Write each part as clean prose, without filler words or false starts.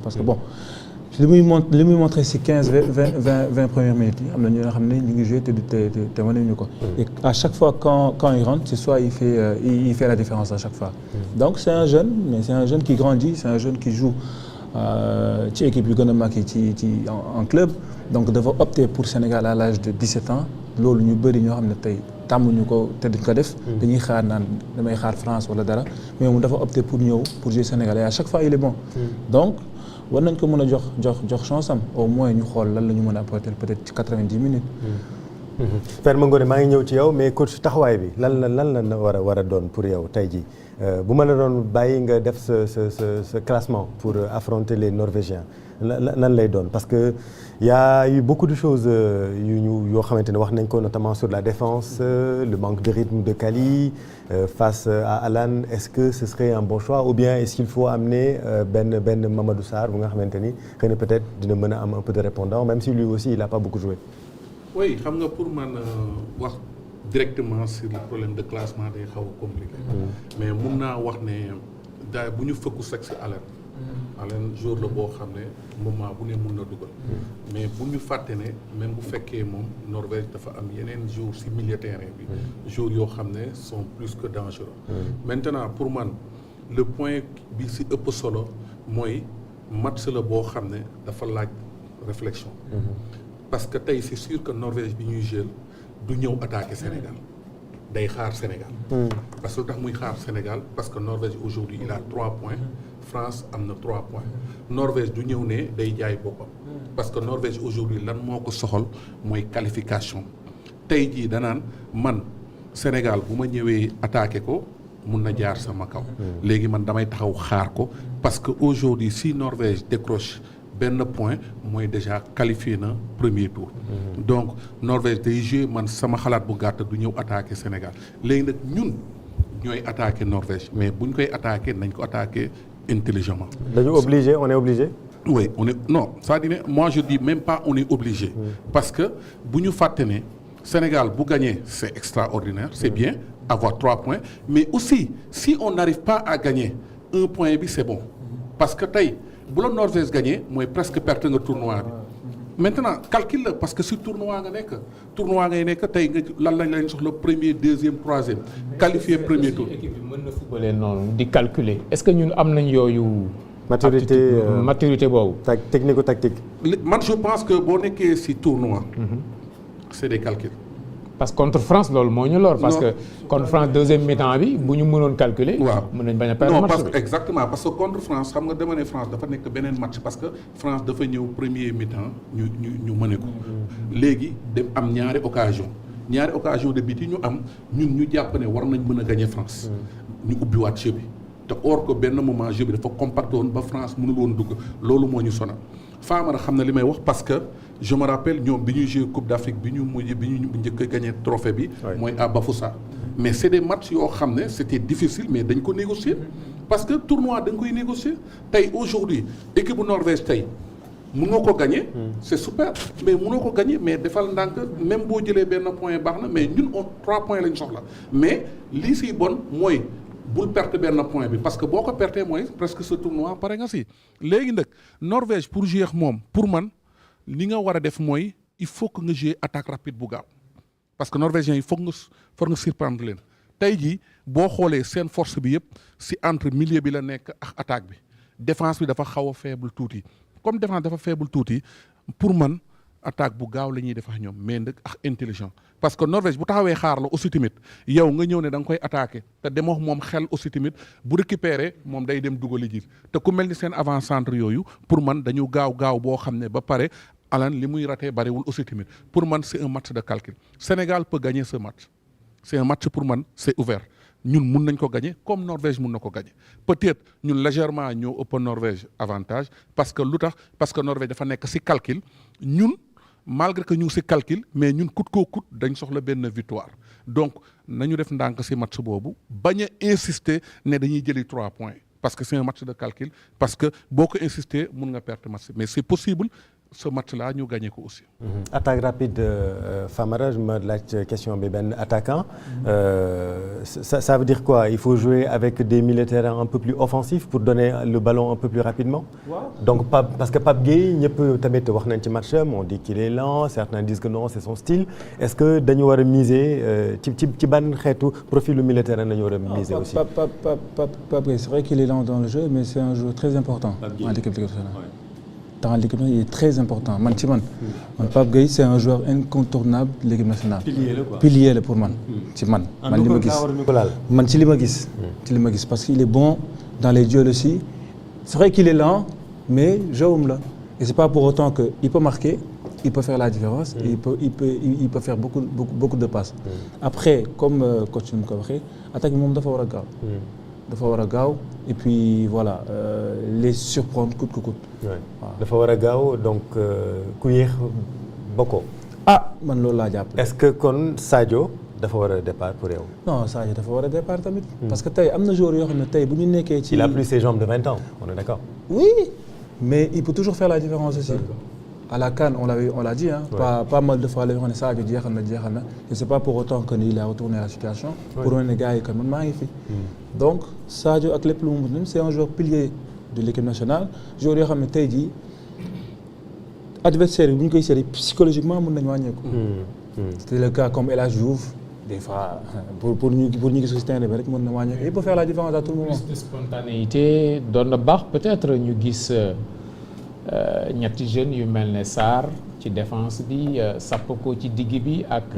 parce que bon li muy montré si 15-20 premières minutes yi am na ñoo xam ne ñu ngi joué te mënuñu ko. Et à chaque fois quand il rentre c'est soit il fait la différence à chaque fois. Donc c'est un jeune mais c'est un jeune qui grandit, c'est un jeune qui joue ci équipe yu gën a mag yi ci en club. Donc dafa opté pour Sénégal à l'âge de 17 ans loolu ñu bëri ñoo xam ne tey tàmmuñu ko te duñ ko def. dañuy xaar naan damay xaar France wala dara mais moom dafa opté pour ñëw pour jouer Sénégal et à chaque fois il est bon. Donc war nañ ko mën a jox chance am au moins ñu xool lan la ñu mën a apporter peut-être ci 90 minutes. Père Mangone maa ngi ñëw ci yow mais coach taxawaay bi lan la war a doon pour yow tey jii bu ma la doon bàyyi nga def ce classement pour affronter les Norvégiens lan lay doon parce que y a eu beaucoup de choses yoo xamante ne wax nañ ko notamment sur la défense le manque de rythme de Kali face à Alan est-ce que ce serait un bon choix ou bien est-ce qu'il faut amener benn Mamadou Sarr bu nga xamante ni xëy na peut-être dina mën a am un peu de répondant même si lui aussi il a pas beaucoup joué. Oui xam nga pour man wax directement sur le problème de classement day xaw a compliqué. mais mun naa wax ne daay bu ñu focus rek si Allen jour la boo xam ne moment bu ne mun na dugal. mais bu ñu fàtte ne même bu fekkee moom Norvège dafa am yeneen jours si milieu terrain bi. jours yoo xam ne sont plus que dangereux. maintenant pour man le point bi si ëpp solo mooy match la boo xam ne dafa laaj réflexion. parce que tey c'est sûr que Norvège bi ñuy jël du ñëw attaquer Sénégal day xaar Sénégal. parce que lu tax muy xaar Sénégal parce que Norvège aujourd'hui il a 3 points France am na 3 points Norvège du ñëw ne day jaay boppam. parce que Norvège aujourd'hui lan moo ko soxal mooy qualification tey jii danaan man Sénégal bu ma ñëwee attaquer ko mun na jaar sama kaw. léegi man damay taxaw xaar ko parce que aujourd'hui si Norvège décroche benn point mooy déjà qualifié na premier tour. donc Norvège day jouer man sama xalaat bu gàtt du ñëw attaquer Sénégal léegi nag ñun ñooy attaquer Norvège mais buñ koy attaquer nañ ko attaquer intelligemment. dañu obligé on est obligé. oui on est non c'est-à-dire moi je dis même pas on est obligé. parce que bu ñu fàtte ne Sénégal bu gagner c'est extraordinaire c'est bien avoir 3 points mais aussi si on n'arrive pas à gagner 1 point bi c'est bon parce que tey. bu la Norvège gagné mooy presque perte nga tournoi bi maintenant calcul la parce que si tournoi ngay nekk tey nga lan lañ leen soxla premier deuxième troisième qualifié premier tour. équipe bi mën na footballer noonu di calculer est-ce que ñun am nañ yooyu. maturité boobu. technico-tactique. man je pense que boo nekkee si tournoi. c'est des calculs. parce que contre France loolu moo ñu lor. parce que contre France deuxième mi-temps bi bu ñu mënoon calculer. waaw mën nañ bañ a perdre match bi. exactement parce que contre France xam nga dama ne France dafa nekk beneen match parce que France dafa ñëw premier mi-temps ñu mëne ko. léegi dem am ñaari occasion de but yi ñu am ñun ñu jàpp ne war nañ mën a gagner France. ñu ubbiwaat jeu bi te or que benn moment jeu bi dafa compacté woon ba France mënul woon dugg loolu moo ñu sonal Famara xam na li may wax parce que. je me rappelle ñoom bi ñuy jouer Coupe d'Afrique bi ñu njëkk a gagné trophée bi. mooy à Bafoussam. mais c'est des matchs yoo xam ne c'était difficile mais dañ ko négocier. parce que tournoi dañ koy négocier tey aujourd'hui équipe bu Norvège tey mënoo ko gagner. c'est super mais mënoo ko gagner mais defal ndànk même boo jëlee benn point baax na mais ñun 3 points lañ soxla mais lii si bon mooy. bul perte benn point bi parce que boo ko pertee mooy presque ce tournoi pare nga si léegi nag Norvège pour jouer moom pour man. li nga war a def mooy il faut que nga jouer attaque rapide bu gaaw parce que norvégiens yi foog nga surprendre leen tey jii boo xoolee seen force bi yëpp si entre milieu bi la nekk ak attaque bi défense bi dafa xaw a faible tuuti comme défense dafa faible tuuti pour man attaque bu gaaw la ñuy def ak ñoom mais nag ak intelligent parce que Norvège bu taxawee xaar la aussi tamit yow nga ñëw ne da nga koy attaquer te demoo moom xel aussi tamit bu récupérer moom day dem dugali ji te ku mel ni seen avant centre yooyu pour man dañu gaaw boo xam ne ba pare Alan li muy raté bariwul aussi tamit pour man c'est un match de calcul Sénégal peut gagner ce match c'est un match pour man c'est ouvert ñun mun nañ ko gagner comme Norvège mun na ko gagner peut-être ñun légèrement ñoo ëpp Norvège avantage parce que lu tax parce que Norvège dafa nekk ci calcul ñun malgré que ñu ngi ci calcul mais ñun coûte que coûte dañ soxla benn victoire donc nañu def ndànk ci match boobu bañ a insister ne dañuy jëli 3 points parce que c'est un match de calcul parce que boo ko insister mun nga perdre match mais c'est possible ce match-là ñu gagné ko aussi. Attaque rapide Famara ma laaj question bi benn attaquant ça veut dire quoi il faut jouer avec des militaires un peu plus offensifs pour donner le ballon un peu plus rapidement. Donc parce que Pape Gueye ñëpp tamit wax nañ ci match am on dit qu'il est lent certains disent que non c'est son style est-ce que dañu war a miser ci ban xeetu profilu militaire nañu war a miser aussi. Pape Gueye c'est vrai qu'il est lent dans le jeu mais c'est un joueur très important en équipe nationale. Dans l'équipe nationale, il est très important man Pape Gueye c'est un joueur incontournable de l'équipe nationale. Pilier la pour man. ci man li ma gis man ci li ma gis parce qu'il est bon dans les duels aussi c'est vrai qu'il est lent mais joueur la et c'est pas pour autant que il peut marquer il peut faire la différence et il peut faire beaucoup de passes. Après comme coach ni mu ko waxee attaque bi moom dafa war a gaaw et puis voilà les surprendre coûte que coûte. dafa war a gaaw donc ku yéex bokkoo. man loolu laa jàpp. est-ce que kon Sadio dafa war a départ pour yow. non Sadio dafa war a départ tamit. parce que tey am na joueurs yoo xam ne tey bu ñu nekkee ci. il a plus ses jambes de 20 ans on est d'accord. oui mais il peut toujours faire la différence aussi. à la CAN on l'a dit pas mal de fois la ñu xam ne Sadio jeexal na et c'est pas pour autant que il a retourné la situation. pour wane ne gars yi que man maa ngi fi. donc Sadio ak lépp lu mu mën c'est un joueur pilier de l'équipe nationale joueur yoo xam ne tey jii adversaire yi bu ñu koy seetee psychologiquement mën nañu wàññeeku. c'était le cas comme El Hadji Diouf des fois pour ñu gis ko si terrain bi rek mën na wàññeeku il peut faire la différence à tout moment. plus de spontanéité doon na baax peut-être ñu gis. ñetti jeunes yu mel ne Sarr ci défense bi Sapoko ci digg bi ak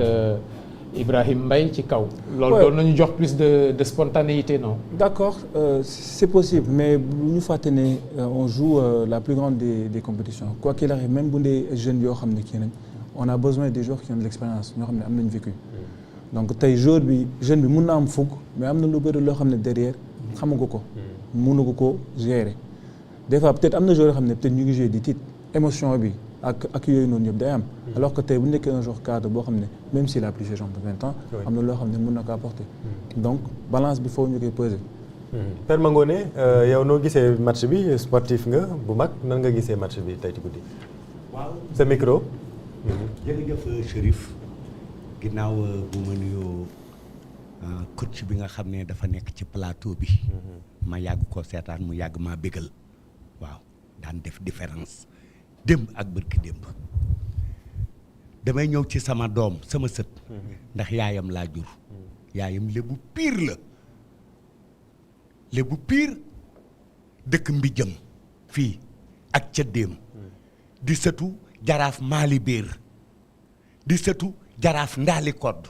Ibrahim Mbaye ci kaw. loolu doon nañu jox plus de spontanéité non. D'accord c'est possible mais bu ñu fàtte ne on joue la plus grande des compétitions quoi qu'il arrive même bu dee jeunes yoo xam ne kii nañ on a besoin des joueurs qui ont de l'expérience ñoo xam ne am nañu vécu. donc tey jeune bi mun na am fukk mais am na lu bëri loo xam ne derrière xamagu ko. mënu ko gérer. des fois peut-être am na joueurs yoo xam ne peut-être ñu ngi joué di tiit émotion bi ak yooyu noonu yëpp day am. alors que tey bu nekkee un joueur cadre boo xam ne même s'il a plus de 20 ans. am na loo xam ne mën na ko apporter. donc balance bi foofu ñu koy peser. Père Mangone yow noo gisee match bi sportif nga bu mag nan nga gisee match bi tey ci guddi. waaw sa micro. jërëjëf Chérif ginnaaw bu ma nuyoo coach bi nga xam ne dafa nekk ci plateau bi. ma yàgg ko seetaan mu yàgg maa bégal. waaw daan def différence démb ak bërki démb damay ñëw ci sama doom sama sët ndax yaayam laa jur yaayam lébu piir la lébu piir dëkk Mbijëm fii ak cëddeem di sëtu jaraaf maali biir di sëtu jaraaf ndaali kodd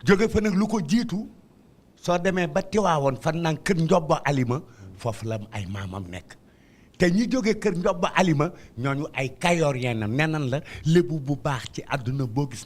jóge fa nag lu ko jiitu soo demee ba Tiwaawoon fan naan kër njobba alima foofu la ay maamam nekk te ñi jóge kër njobba alima ñooñu ay kayoor yenn nenan la lébu bu baax ci àdduna boo gis